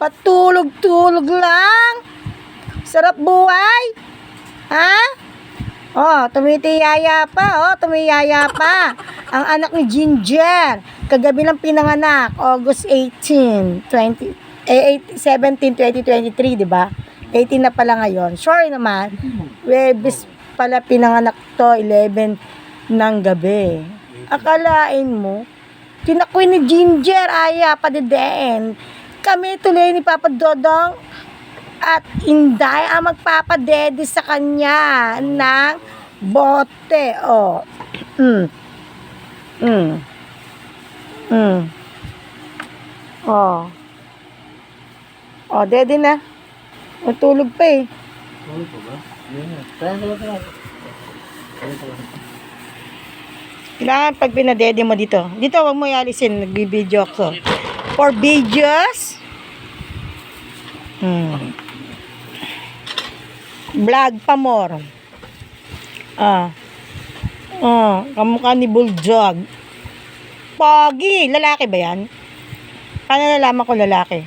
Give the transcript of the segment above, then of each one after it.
Patulog-tulog lang. Sarap buhay. Ha? Oh, tumiyaya pa. Ang anak ni Ginger. Kagabi lang pinanganak. August 18, 17, 2023, di ba? 18 na pala ngayon. Sorry naman. Webis pala pinanganak to, 11 ng gabi. Akalain mo, kinakoy ni Ginger, padedeen. Kami tuloy ni Papa Dodong at Inday ang magpapadede sa kanya ng bote. Oh. Oh, dede na. Matulog pa eh. Tulog pa ba? Tara. Kailangan pag pinadede mo dito. Dito, wag mo ialisin. Nagbibideo ako. For videos. Vlog pa more. Kamukha ni Bulldog. Pogi. Lalaki ba yan? Paano nalaman ko lalaki?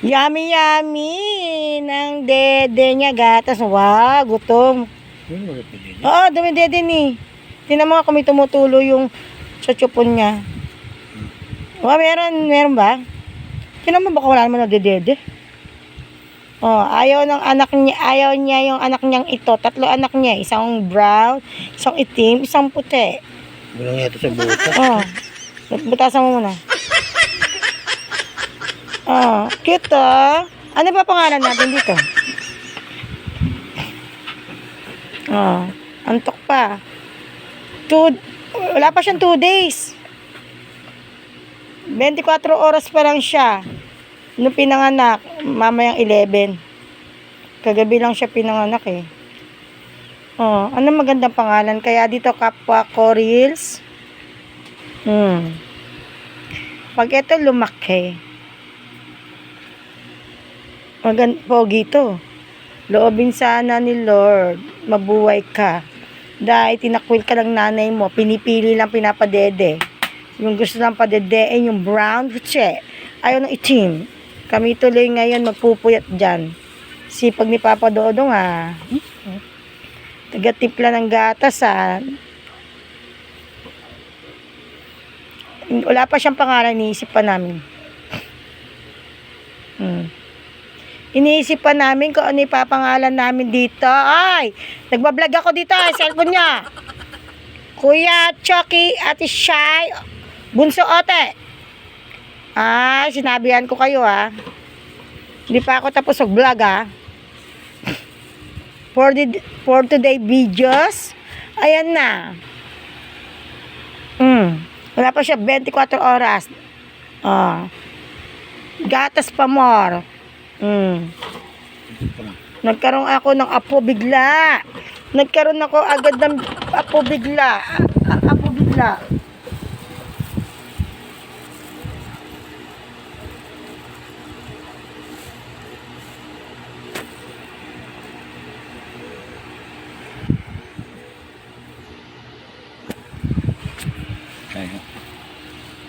Yummy ng dede niya, gatas. Wow, gutom. Oo, dumi-dede ni. Tingnan mo kung may tumutulo yung chuchupon niya. Oh, meron ba? Tingnan mo baka wala naman nagdedede. Oh, ayaw niya yung anak niyang ito. 3 anak niya, isang brown, isang itim, isang puti. Walang yato sa buta. Oh. Butasan mo muna. Oh, cute ah. Ano ba pangalan natin dito? Oh, antok pa. Wala pa siyang 2 days. 24 oras pa lang siya. Nung pinanganak, mamayang 11. Kagabi lang siya pinanganak eh. Oh, ano magandang pangalan? Kaya dito kapwa ko reels. Pag ito lumaki. Pogi to. Loobin sana ni Lord, mabuhay ka. Dahil tinakwil ka lang nanay mo, pinipili lang pinapadede. Yung gusto lang padedein, yung brown, hutse. Ayaw ng itim. Kami tuloy ngayon magpupuyat dyan. Sipag ni Papa Dodong ha. Taga-tipla ng gatas ha. Wala pa siyang pangalan, iniisip pa namin. Iniisip pa namin kung ano ipapangalan namin dito. Ay! Nagbablog ako dito. Cellphone niya. Kuya Chucky, Ate Shai, Bunso Ote. Ay, sinabihan ko kayo ha. Hindi pa ako tapos mag-vlog ha. For today videos. Ayan na. Wala pa siya 24 oras. Gatas pa more. Nagkaroon ako ng apo bigla. Nagkaroon ako agad ng apo bigla. Apo bigla.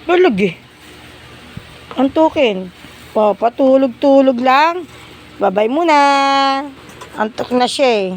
Tulog eh. Antukin. Patulog-tulog lang. Babay muna. Antok na siya eh.